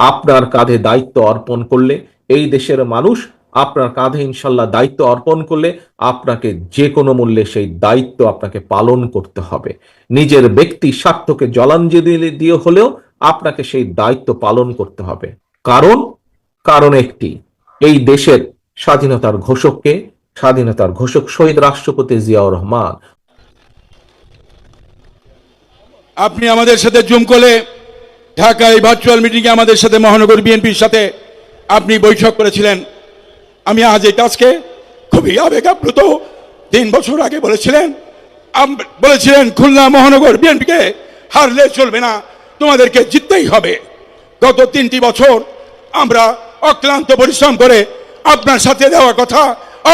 আপনার কাঁধে দায়িত্ব অর্পণ করলে, এই দেশের মানুষ আপনার কাঁধে ইনশাল্লাহ দায়িত্ব অর্পণ করলে আপনাকে যে কোনো মূল্যে সেই দায়িত্ব আপনাকে পালন করতে হবে। নিজের ব্যক্তি স্বার্থকে জলাঞ্জলি দিয়ে হলেও আপনাকে সেই দায়িত্ব পালন করতে হবে। কারণ কারণ একটি, এই দেশের স্বাধীনতার ঘোষককে, স্বাধীনতার ঘোষক শহীদ রাষ্ট্রপতি জিয়াউর রহমান। আপনি আমাদের সাথে জুম করে ঢাকায় ভার্চুয়াল মিটিংয়ে আমাদের সাথে মহানগর বিএনপির সাথে আপনি বৈঠক করেছিলেন। আমি আজ এই কাজকে খুবই আবেগাপ্লুত। 3 বছর আগে বলেছিলেন খুলনা মহানগর বিএনপিকে হারলে চলবে না, তোমাদেরকে জিততেই হবে। গত 3টি বছর আমরা অক্লান্ত পরিশ্রম করে আপনার সাথে দেওয়া কথা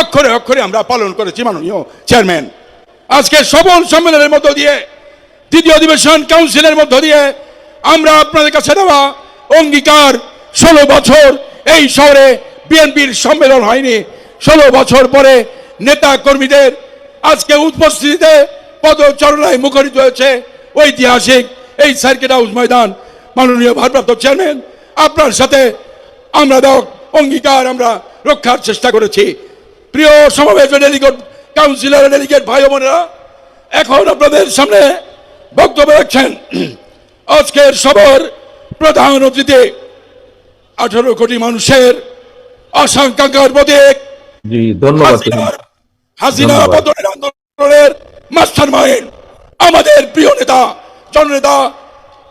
অক্ষরে অক্ষরে আমরা পালন করেছি মাননীয় চেয়ারম্যান। আজকে সফল সম্মেলনের মধ্য দিয়ে, দ্বিতীয় অধিবেশন কাউন্সিলের মধ্য দিয়ে আমরা আপনাদের কাছে দেওয়া অঙ্গীকার, 16 বছর এই শহরে বিএনপির সম্মেলন হয়নি। 16 বছর পরে নেতা কর্মীদের আজকে উপস্থিতিতে পদচারণায় মুখরিত হয়েছে ঐতিহাসিক এই সার্কিট হাউস ময়দান। মাননীয় ভারপ্রাপ্ত চেয়ারম্যান, আপনার সাথে আমরা দেওয়া অঙ্গীকার আমরা রক্ষার চেষ্টা করেছি। প্রিয় সমাবেশ ডেলিগেট, কাউন্সিলর ডেলিগেট ভাই বোনেরা, এখন আপনাদের সামনে বক্তব্য রাখছেন আজকের সভার প্রধান অতিথি, 18 কোটি মানুষের আশঙ্কার প্রতীক, জি ধন্যবাদ। হাসিনা পতনের আন্দোলনের মাস্টারমাইন্ড, আমাদের প্রিয় নেতা, জননেতা,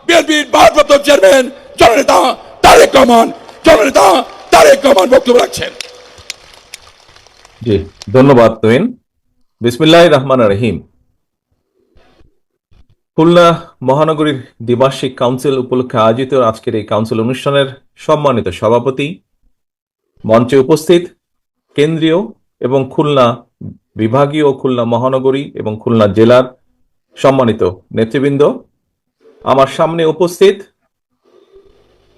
বিএনপির ভারপ্রাপ্ত চেয়ারম্যান জননেতা তারেক রহমান। জননেতা তারেক রহমান বক্তব্য রাখছেন। জি ধন্যবাদ তুহিন। বিসমিল্লাহির রহমানির রহিম। খুলনা মহানগরীর দ্বিবার্ষিক কাউন্সিল উপলক্ষে আয়োজিত আজকের এই কাউন্সিল অনুষ্ঠানের সম্মানিত সভাপতি, মঞ্চে উপস্থিত কেন্দ্রীয় এবং খুলনা বিভাগীয়, খুলনা মহানগরী এবং খুলনা জেলার সম্মানিত নেতৃবৃন্দ, আমার সামনে উপস্থিত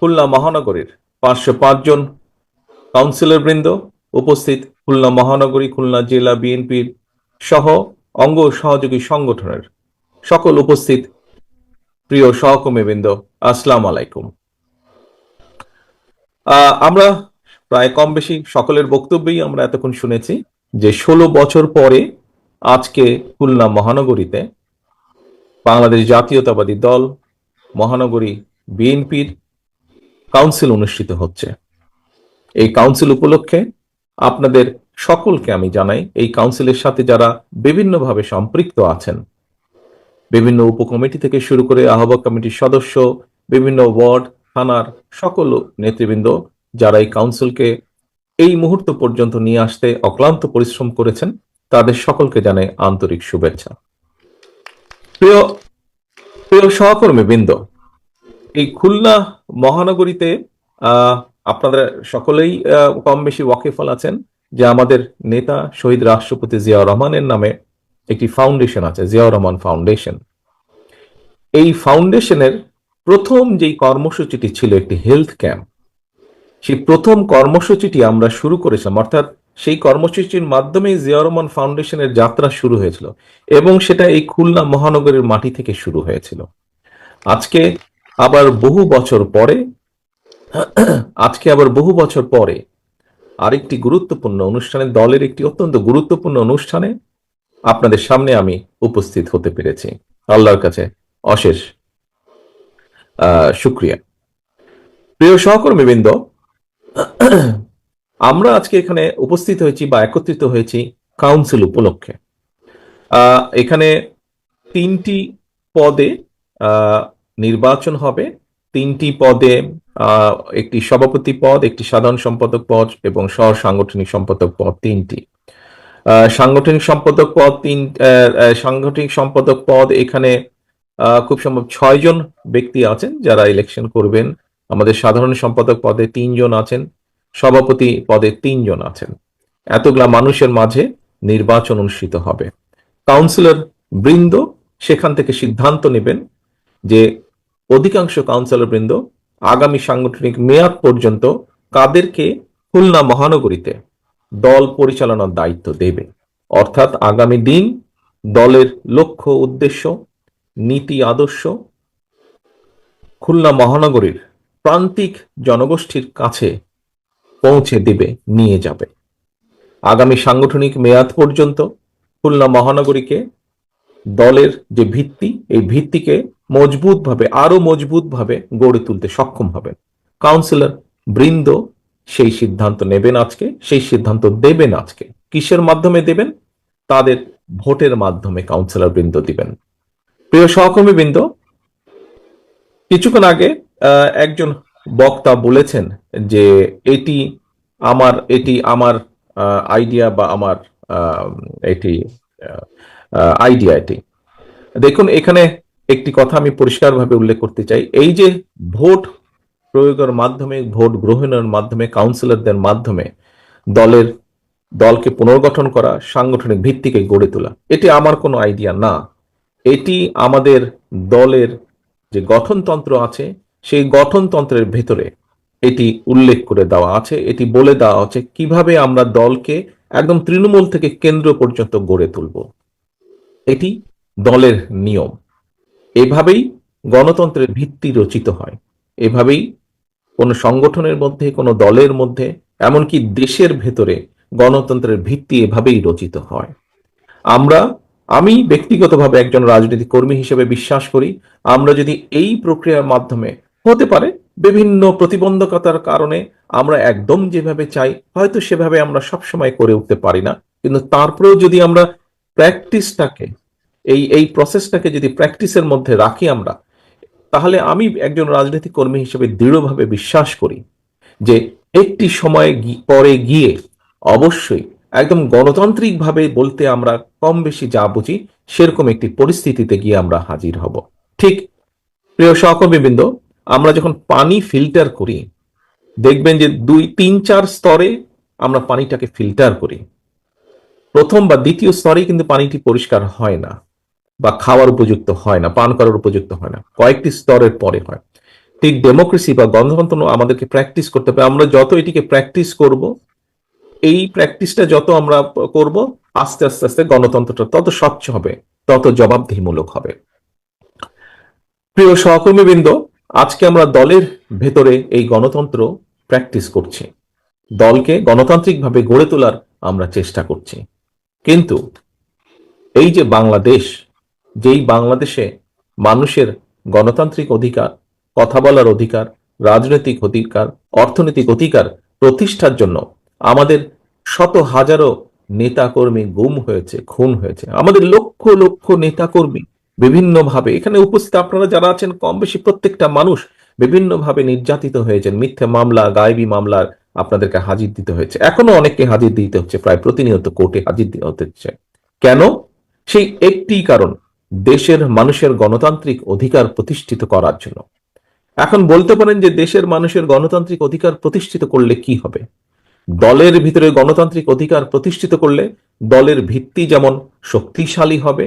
খুলনা মহানগরীর 505 জন কাউন্সিলর বৃন্দ, উপস্থিত খুলনা মহানগরী, খুলনা জেলা বিএনপির সহ অঙ্গ সহযোগী সংগঠনের সকল উপস্থিত প্রিয় সহকর্মীবৃন্দ, আসসালামু আলাইকুম। আমরা প্রায় কম বেশি সকলের বক্তব্যই আমরা এতক্ষণ শুনেছি যে 16 বছর পরে আজকে খুলনা মহানগরীতে বাংলাদেশ জাতীয়তাবাদী দল মহানগরী বিএনপির কাউন্সিল অনুষ্ঠিত হচ্ছে। এই কাউন্সিল উপলক্ষে আপনাদের সকলকে আমি জানাই, এই কাউন্সিলের সাথে যারা বিভিন্নভাবে সম্পৃক্ত আছেন, বিভিন্ন উপকমিটি থেকে শুরু করে আহ্বায়ক কমিটির সদস্য, বিভিন্ন ওয়ার্ড, থানার সকল নেতৃবৃন্দ যারা এই কাউন্সিলকে এই মুহূর্ত পর্যন্ত নিয়ে আসতে অক্লান্ত পরিশ্রম করেছেন, তাদের সকলকে জানাই আন্তরিক শুভেচ্ছা। প্রিয় প্রিয় সহকর্মী বৃন্দ, এই খুলনা মহানগরীতে আপনারা সকলেই কম বেশি ওয়াকিফল আছেন যে আমাদের নেতা শহীদ রাষ্ট্রপতি জিয়াউর রহমানের নামে একটি ফাউন্ডেশন আছে, জিয়াউর রহমান ফাউন্ডেশন। এই ফাউন্ডেশনের প্রথম যেই কর্মসূচিটি ছিল একটি হেলথ ক্যাম্প, সেই প্রথম কর্মসূচিটি আমরা শুরু করেছিলাম, অর্থাৎ সেই কর্মসূচির মাধ্যমে জিয়াউর রহমান ফাউন্ডেশনের যাত্রা শুরু হয়েছিল এবং সেটা এই খুলনা মহানগরীর মাটি থেকে শুরু হয়েছিল। আজকে আবার বহু বছর পরে আরেকটি গুরুত্বপূর্ণ অনুষ্ঠানে, দলের একটি অত্যন্ত গুরুত্বপূর্ণ অনুষ্ঠানে আপনাদের সামনে আমি উপস্থিত হতে পেরেছি। আল্লাহর কাছে অশেষ শুকরিয়া। প্রিয় সহকর্মীবৃন্দ, আমরা আজকে এখানে উপস্থিত হয়েছি বা একত্রিত হয়েছি কাউন্সিল উপলক্ষে। এখানে 3টি পদে নির্বাচন হবে। 3টি পদে, একটি সভাপতি পদ, একটি সাধারণ সম্পাদক পদ এবং সহ সাংগঠনিক সম্পাদক পদ 3টি। সাংগঠনিক সম্পাদক পদ এখানে খুব সম্ভব 6 জন ব্যক্তি আছেন যারা ইলেকশন করবেন। আমাদের সাধারণ সম্পাদক পদে 3 জন আছেন, সভাপতি পদে 3 জন আছেন। এতগুলা মানুষের মাঝে নির্বাচন অনুষ্ঠিত হবে। কাউন্সিলর বৃন্দ সেখান থেকে সিদ্ধান্ত নেবেন যে অধিকাংশ কাউন্সিলর বৃন্দ আগামী সাংগঠনিক মেয়াদ পর্যন্ত কাদেরকে খুলনা মহানগরীতে দল পরিচালনার দায়িত্ব দেবে। অর্থাৎ আগামী দিন দলের লক্ষ্য, উদ্দেশ্য, নীতি, আদর্শ খুলনা মহানগরীর প্রান্তিক জনগোষ্ঠীর কাছে পৌঁছে দিবে, নিয়ে যাবে। আগামী সাংগঠনিক মেয়াদ পর্যন্ত খুলনা মহানগরীকে দলের যে ভিত্তি, এই ভিত্তিকে মজবুতভাবে, আরো মজবুতভাবে গড়ে তুলতে সক্ষম হবেন। কাউন্সিলর বৃন্দ সেই সিদ্ধান্ত নেবেন আজকে, সেই সিদ্ধান্ত দেবেন আজকে। কিসের মাধ্যমে দেবেন? তাদের ভোটের মাধ্যমে কাউন্সিলর বৃন্দ দিবেন। প্রিয় সহকর্মী বৃন্দ, কিছুক্ষণ আগে একজন বক্তা বলেছেন যে এটি আমার আইডিয়া বা আমার আহ, এটি আইডিয়া এটি। দেখুন, এখানে একটি কথা আমি পরিষ্কারভাবে উল্লেখ করতে চাই। এই যে ভোট প্রয়োগের মাধ্যমে, ভোট গ্রহণের মাধ্যমে, কাউন্সিলরদের মাধ্যমে দলকে পুনর্গঠন করা, সাংগঠনিক ভিত্তিকে গড়ে তোলা, এটি আমার কোনো আইডিয়া না। এটি আমাদের দলের যে গঠনতন্ত্র আছে, সেই গঠনতন্ত্রের ভেতরে এটি উল্লেখ করে দেওয়া আছে। এটি বলে দেওয়া আছে কিভাবে আমরা দলকে একদম তৃণমূল থেকে কেন্দ্র পর্যন্ত গড়ে তুলব। এটি দলের নিয়ম। এভাবেই গণতন্ত্রের ভিত্তি রচিত হয়। এভাবেই কোনো সংগঠনের মধ্যে, কোনো দলের মধ্যে, এমনকি দেশের ভেতরে গণতন্ত্রের ভিত্তি এভাবেই রচিত হয়। আমি ব্যক্তিগতভাবে একজন রাজনৈতিক কর্মী হিসেবে বিশ্বাস করি, আমরা যদি এই প্রক্রিয়ার মাধ্যমে, হতে পারে বিভিন্ন প্রতিবন্ধকতার কারণে আমরা একদম যেভাবে চাই হয়তো সেভাবে আমরা সবসময় করে উঠতে পারি না, কিন্তু তারপরেও যদি আমরা প্র্যাকটিসটাকে, এই প্রসেসটাকে যদি প্র্যাকটিসের মধ্যে রাখি আমরা, তাহলে আমি একজন রাজনৈতিক কর্মী হিসেবে দৃঢ়ভাবে বিশ্বাস করি যে একটি সময় পরে গিয়ে অবশ্যই একদম গণতান্ত্রিকভাবে বলতে আমরা কম বেশি যা বুঝি সেরকম একটি পরিস্থিতিতে গিয়ে আমরা হাজির হব। ঠিক প্রিয় সহকর্মীবৃন্দ, আমরা যখন পানি ফিল্টার করি, দেখবেন যে 2, 3, 4 স্তরে আমরা পানিটাকে ফিল্টার করি। প্রথম বা দ্বিতীয় স্তরে কিন্তু পানিটি পরিষ্কার হয় না, বা খাওয়ার উপযুক্ত হয় না, পান করার উপযুক্ত হয় না, কয়েকটি স্তরের পরে হয়। ঠিক ডেমোক্রেসি বা গণতন্ত্র আমাদেরকে প্র্যাকটিস করতে হবে। আমরা যত এটিকে প্র্যাকটিস করব, এই প্র্যাকটিসটা যত আমরা করব, আস্তে আস্তে আস্তে গণতন্ত্রটা তত স্বচ্ছ হবে, তত জবাবদিহিমূলক হবে। প্রিয় সহকর্মীবৃন্দ, আজকে আমরা দলের ভেতরে এই গণতন্ত্র প্র্যাকটিস করছি, দলকে গণতান্ত্রিকভাবে গড়ে তোলার আমরা চেষ্টা করছি। কিন্তু এই যে বাংলাদেশ, যেই বাংলাদেশে মানুষের গণতান্ত্রিক অধিকার, কথা বলার অধিকার, রাজনৈতিক অধিকার, অর্থনৈতিক অধিকার প্রতিষ্ঠার জন্য আমাদের শত হাজারো নেতাকর্মী গুম হয়েছে, খুন হয়েছে, আমাদের লক্ষ লক্ষ নেতাকর্মী বিভিন্নভাবে, এখানে উপস্থিত আপনারা যারা আছেন কম বেশি প্রত্যেকটা মানুষ বিভিন্নভাবে নির্যাতিত হয়েছেন, মিথ্যে মামলা, গায়েবী মামলার আপনাদেরকে হাজির দিতে হয়েছে, এখনো অনেককে হাজির দিতে হচ্ছে, প্রায় প্রতিনিয়ত কোর্টে হাজির দিতে হচ্ছে। কেন? সেই একটি কারণ, দেশের মানুষের গণতান্ত্রিক অধিকার প্রতিষ্ঠিত করার জন্য। এখন বলতে পারেন যে দেশের মানুষের গণতান্ত্রিক অধিকার প্রতিষ্ঠিত করলে কি হবে? দলের ভিতরে গণতান্ত্রিক অধিকার প্রতিষ্ঠিত করলে দলের ভিত্তি যেমন শক্তিশালী হবে,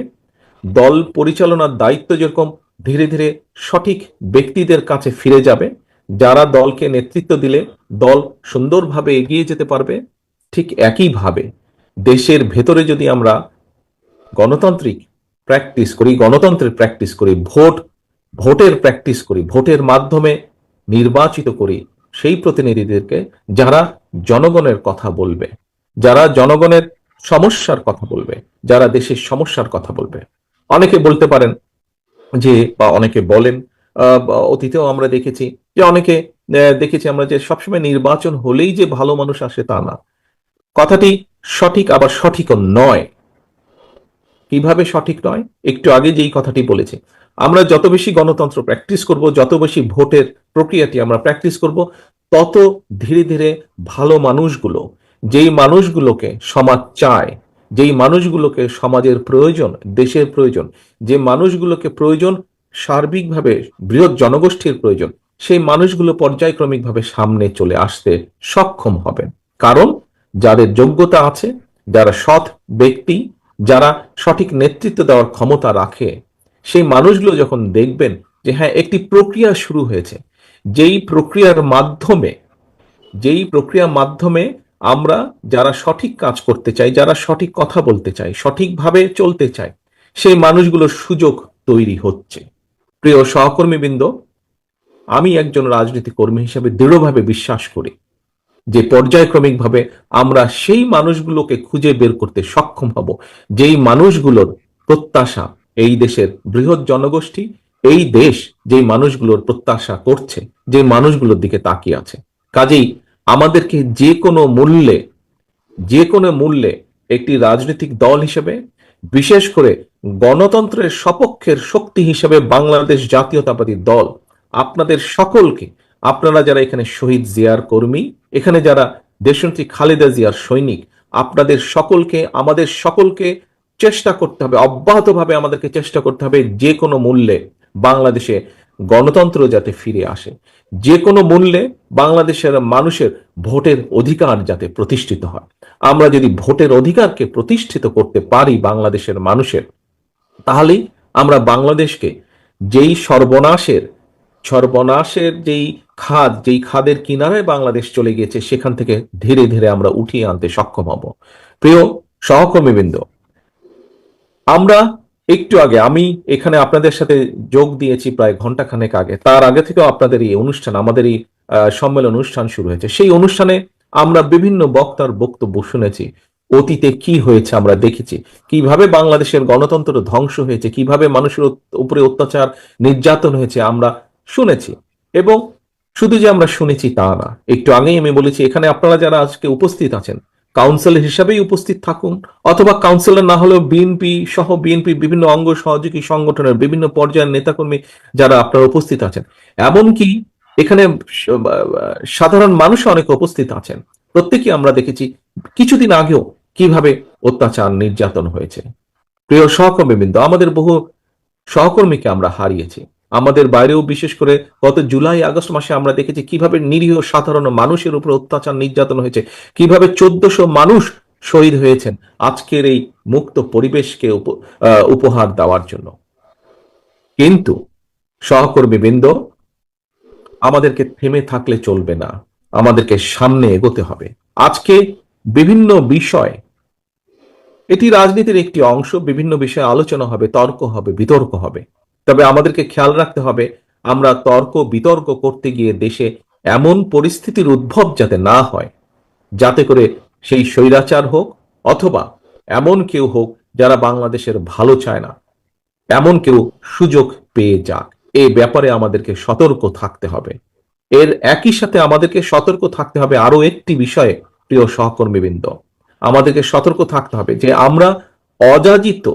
দল পরিচালনার দায়িত্ব যেরকম ধীরে ধীরে সঠিক ব্যক্তিদের কাছে ফিরে যাবে, যারা দলকে নেতৃত্ব দিলে দল সুন্দরভাবে এগিয়ে যেতে পারবে, ঠিক একইভাবে দেশের ভেতরে যদি আমরা গণতান্ত্রিক প্র্যাকটিস করি, গণতন্ত্রের প্র্যাকটিস করি, ভোটের প্র্যাকটিস করি, ভোটের মাধ্যমে নির্বাচিত করি সেই প্রতিনিধিদেরকে, যারা জনগণের কথা বলবে, যারা জনগণের সমস্যার কথা বলবে, যারা দেশের সমস্যার কথা বলবে। অনেকে বলতে পারেন যে, বা অনেকে বলেন, অতীতেও আমরা দেখেছি যে অনেকে দেখেছি আমরা যে সবসময় নির্বাচন হলেই যে ভালো মানুষ আসে তা না। কথাটি সঠিক, আবার সঠিকও নয়। কিভাবে সঠিক নয়? একটু আগে যেই কথাটি বলেছি, আমরা যত বেশি গণতন্ত্র প্র্যাকটিস করব, যত বেশি ভোটের প্রক্রিয়াটি আমরা প্র্যাকটিস করব, তত ধীরে ধীরে ভালো মানুষগুলো, যেই মানুষগুলোকে সমাজ চায়, যেই মানুষগুলোকে সমাজের প্রয়োজন, দেশের প্রয়োজন, যে মানুষগুলোকে প্রয়োজন সার্বিকভাবে বৃহৎ জনগোষ্ঠীর প্রয়োজন, সেই মানুষগুলো পর্যায়ক্রমিকভাবে সামনে চলে আসতে সক্ষম হবেন। কারণ যাদের যোগ্যতা আছে, যারা সৎ ব্যক্তি, যারা সঠিক নেতৃত্ব দেওয়ার ক্ষমতা রাখে, সেই মানুষগুলো যখন দেখবেন যে হ্যাঁ, একটি প্রক্রিয়া শুরু হয়েছে, যেই প্রক্রিয়ার মাধ্যমে আমরা যারা সঠিক কাজ করতে চাই, যারা সঠিক কথা বলতে চাই, সঠিকভাবে চলতে চাই, সেই মানুষগুলোর সুযোগ তৈরি হচ্ছে। প্রিয় সহকর্মীবৃন্দ, আমি একজন রাজনীতি কর্মী হিসেবে দৃঢ়ভাবে বিশ্বাস করি যে পর্যায়ক্রমিকভাবে আমরা সেই মানুষগুলোকে খুঁজে বের করতে সক্ষম হব, যেই মানুষগুলোর প্রত্যাশা এই দেশের বৃহৎ জনগোষ্ঠী, এই দেশ যেই মানুষগুলোর প্রত্যাশা করছে, যে মানুষগুলোর দিকে তাকিয়ে আছে। কাজেই আমাদেরকে যে কোনো মূল্যে একটি রাজনৈতিক দল হিসেবে, বিশেষ করে গণতন্ত্রের সপক্ষের শক্তি হিসেবে বাংলাদেশ জাতীয়তাবাদী দল আপনাদের সকলকে, আপনারা যারা এখানে শহীদ জিয়ার কর্মী, এখানে যারা দেশনেত্রী খালেদা জিয়ার সৈনিক, আপনাদের সকলকে, আমাদের সকলকে চেষ্টা করতে হবে, অব্যাহতভাবে আমাদেরকে চেষ্টা করতে হবে যে কোনো মূল্যে বাংলাদেশে গণতন্ত্র যাতে ফিরে আসে, যে কোনো মূল্যে বাংলাদেশের মানুষের ভোটের অধিকার যাতে প্রতিষ্ঠিত হয়। আমরা যদি ভোটের অধিকারকে প্রতিষ্ঠিত করতে পারি বাংলাদেশের মানুষের, তাহলেই আমরা বাংলাদেশকে যেই সর্বনাশের যেই খাদের কিনারায় বাংলাদেশ চলে গিয়েছে, সেখান থেকে ধীরে ধীরে আমরা উঠিয়ে আনতে সক্ষম হব। প্রিয় সহকর্মীবৃন্দ, আমরা একটু আগে, আমি এখানে আপনাদের সাথে যোগ দিয়েছি প্রায় ঘন্টাখানেক আগে, তার আগে থেকেও আপনাদের এই অনুষ্ঠান, আমাদের এই সম্মেলন অনুষ্ঠান শুরু হয়েছে। সেই অনুষ্ঠানে আমরা বিভিন্ন বক্তার বক্তব্য শুনেছি। অতীতে কি হয়েছে আমরা দেখেছি, কিভাবে বাংলাদেশের গণতন্ত্র ধ্বংস হয়েছে, কিভাবে মানুষের উপরে অত্যাচার নির্যাতন হয়েছে আমরা শুনেছি। এবং শুধু যে আমরা শুনেছি তা না, একটু আগেই আমি বলেছি, এখানে আপনারা যারা আজকে উপস্থিত আছেন কাউন্সিলর হিসাবেই উপস্থিত থাকুন, অথবা কাউন্সিলর না হলেও বিএনপি সহ বিএনপির বিভিন্ন অঙ্গ সহযোগী সংগঠনের বিভিন্ন পর্যায়ের নেতাকর্মী যারা আপনারা উপস্থিত আছেন, এমনকি এখানে সাধারণ মানুষ অনেকে উপস্থিত আছেন, প্রত্যেকেই আমরা দেখেছি কিছুদিন আগেও কিভাবে অত্যাচার নির্যাতন হয়েছে। প্রিয় সহকর্মীবৃন্দ, আমাদের বহু সহকর্মীকে আমরা হারিয়েছি। আমাদের বাইরেও, বিশেষ করে গত জুলাই আগস্ট মাসে আমরা দেখেছি কিভাবে নিরীহ সাধারণ মানুষের উপর অত্যাচার নির্যাতন হয়েছে, কিভাবে 1400 মানুষ শহীদ হয়েছেন আজকের এই মুক্ত পরিবেশকে উপহার দেওয়ার জন্য। কিন্তু সহকর্মীবৃন্দ, আমাদেরকে থেমে থাকলে চলবে না, আমাদেরকে সামনে এগোতে হবে। আজকে বিভিন্ন বিষয়, এটি রাজনীতির একটি অংশ, বিভিন্ন বিষয়ে আলোচনা হবে, তর্ক হবে, বিতর্ক হবে। তবে আমাদেরকে খেয়াল রাখতে হবে আমরা তর্ক বিতর্ক করতে গিয়ে দেশে এমন পরিস্থিতির উদ্ভব যাতে না হয়, যাতে করে সেই স্বৈরাচার হোক অথবা এমন কেউ হোক যারা বাংলাদেশের ভালো চায় না, এমন কেউ সুযোগ পেয়ে যাক। এ ব্যাপারে আমাদেরকে সতর্ক থাকতে হবে। এর একই সাথে আমাদেরকে সতর্ক থাকতে হবে আরো একটি বিষয়ে। প্রিয় সহকর্মীবৃন্দ, আমাদেরকে সতর্ক থাকতে হবে যে আমরা অযাচিত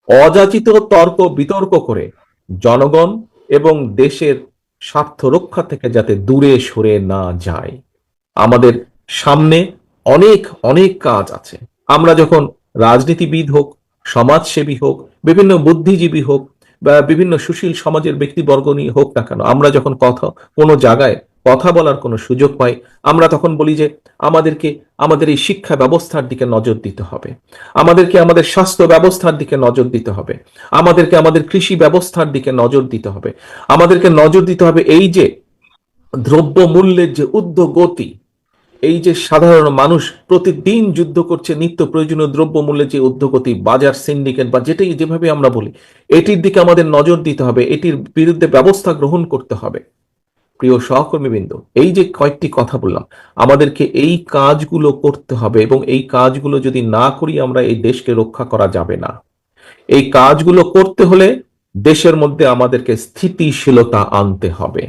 অযাচিত তর্ক বিতর্ক করে জনগণ এবং দেশের স্বার্থ রক্ষা থেকে যাতে দূরে সরে না যায়। আমাদের সামনে অনেক অনেক কাজ আছে। আমরা যখন রাজনীতিবিদ হোক, সমাজসেবী হোক, বিভিন্ন বুদ্ধিজীবী হোক, বা বিভিন্ন সুশীল সমাজের ব্যক্তিবর্গ নিয়ে হোক না কেন, আমরা যখন কোনো জায়গায় কথা বলার কোনো সুযোগ পাই, আমরা তখন বলি যে আমাদেরকে আমাদের এই শিক্ষা ব্যবস্থার দিকে নজর দিতে হবে, আমাদেরকে আমাদের স্বাস্থ্য ব্যবস্থার দিকে নজর দিতে হবে, আমাদেরকে আমাদের কৃষি ব্যবস্থার দিকে নজর দিতে হবে, আমাদেরকে নজর দিতে হবে এই যে দ্রব্য মূল্যের যে ঊর্ধ্বগতি, এই যে সাধারণ মানুষ প্রতিদিন যুদ্ধ করছে নিত্য প্রয়োজনীয় দ্রব্য মূল্যের যে ঊর্ধ্বগতি, বাজার সিন্ডিকেট বা যেটাই যেভাবে আমরা বলি, এটির দিকে আমাদের নজর দিতে হবে, এটির বিরুদ্ধে ব্যবস্থা গ্রহণ করতে হবে। প্রিয় সহকর্মীবৃন্দ, এই যে কয়েকটি কথা বললাম, আমাদেরকে এই কাজগুলো করতে হবে, এবং এই কাজগুলো যদি না করি আমরা এই দেশকে রক্ষা করা যাবে না। এই কাজগুলো করতে হলে দেশের মধ্যে আমাদেরকে স্থিতিশীলতা আনতে হবে।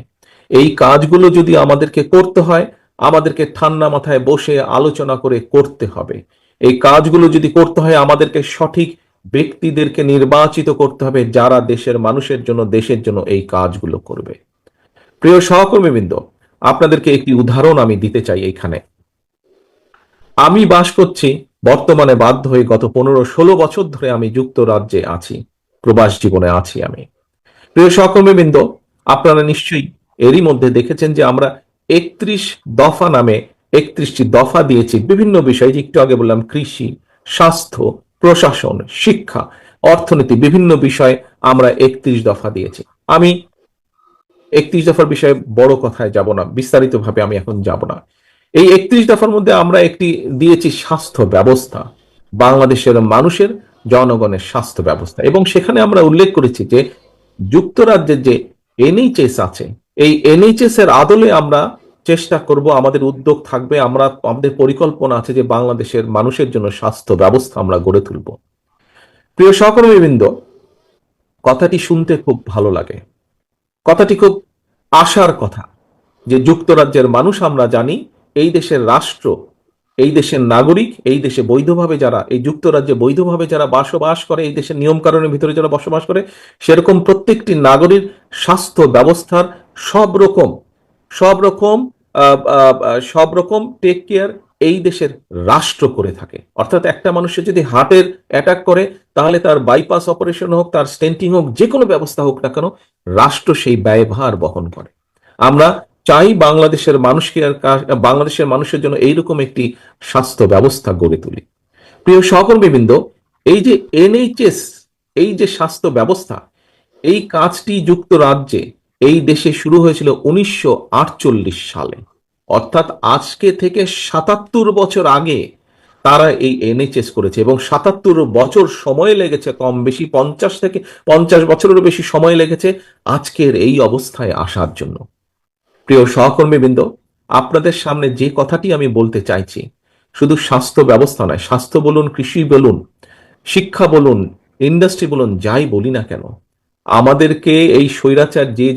এই কাজগুলো যদি আমাদেরকে করতে হয়, আমাদেরকে ঠান্ডা মাথায় বসে আলোচনা করে করতে হবে। এই কাজগুলো যদি করতে হয়, আমাদেরকে সঠিক ব্যক্তিদেরকে নির্বাচিত করতে হবে যারা দেশের মানুষের জন্য, দেশের জন্য এই কাজগুলো করবে। প্রিয় সহকর্মীবৃন্দ, আপনাদেরকে একটি উদাহরণ আমি দিতে চাই। এইখানে আমি বাস করছি বর্তমানে, বাধ্য হয়ে গত 15-16 বছর ধরে আমি যুক্তরাজ্যে আছি, প্রবাস জীবনে আছি আমি। প্রিয় সহকর্মীবৃন্দ, আপনারা নিশ্চয়ই এরই মধ্যে দেখেছেন যে আমরা 31 দফা নামে 31টি দফা দিয়েছি বিভিন্ন বিষয়ে। যে একটু আগে বললাম, কৃষি, স্বাস্থ্য, প্রশাসন, শিক্ষা, অর্থনীতি, বিভিন্ন বিষয়ে আমরা 31 দফা দিয়েছি। আমি 31 দফার বিষয়ে বড় কথায় যাব না, বিস্তারিতভাবে আমি এখন যাব না। এই 31 দফার মধ্যে আমরা একটি দিয়েছি স্বাস্থ্য ব্যবস্থা, বাংলাদেশের মানুষের, জনগণের স্বাস্থ্য ব্যবস্থা। এবং সেখানে আমরা উল্লেখ করেছি যে যুক্তরাজ্যের যে NHS আছে, এই এনএইচএস এর আদলে আমরা চেষ্টা করব, আমাদের উদ্যোগ থাকবে, আমাদের পরিকল্পনা আছে যে বাংলাদেশের মানুষের জন্য স্বাস্থ্য ব্যবস্থা আমরা গড়ে তুলব। প্রিয় সহকর্মীবৃন্দ, কথাটি শুনতে খুব ভালো লাগে, কথাটি খুব আশার কথা যে যুক্তরাজ্যের মানুষ, আমরা জানি এই দেশের রাষ্ট্র, এই দেশের নাগরিক, এই দেশে বৈধভাবে যারা, এই যুক্তরাজ্যে বৈধভাবে যারা বসবাস করে, এই দেশের নিয়মকানুনের ভিতরে যারা বসবাস করে, সেরকম প্রত্যেকটি নাগরিক স্বাস্থ্য ব্যবস্থার সব রকম সব রকম সব রকম টেক কেয়ার এই দেশের রাষ্ট্র করে থাকে। অর্থাৎ একটা মানুষের যদি হার্টের অ্যাটাক করে, তাহলে তার বাইপাস অপারেশন হোক, তার স্টেন্টিং হোক, যে কোনো ব্যবস্থা হোক না কেন, রাষ্ট্র সেই ব্যয়ভার বহন করে। আমরা চাই বাংলাদেশের মানুষকে বাংলাদেশের মানুষের জন্য এইরকম একটি স্বাস্থ্য ব্যবস্থা গড়ে তুলি। প্রিয় সহকর্মীবৃন্দ, এই যে এনএইচএস, এই যে স্বাস্থ্য ব্যবস্থা, এই কাজটি যুক্তরাজ্যে, এই দেশে শুরু হয়েছিল 1948 সালে। অর্থাৎ আজকে থেকে 77 বছর আগে তারা এই এনএইচএস করেছে, এবং 77 বছর সময় লেগেছে, কম বেশি 50 বছরেরও বেশি সময় লেগেছে আজকের এই অবস্থায় আসার জন্য। প্রিয় সহকর্মীবৃন্দ, আপনাদের সামনে যে কথাটি আমি বলতে চাইছি, শুধু স্বাস্থ্য ব্যবস্থা নয়, স্বাস্থ্য বলুন, কৃষি বলুন, শিক্ষা বলুন, ইন্ডাস্ট্রি বলুন, যাই বলি না কেন, আমাদেরকে এই স্বৈরাচার যে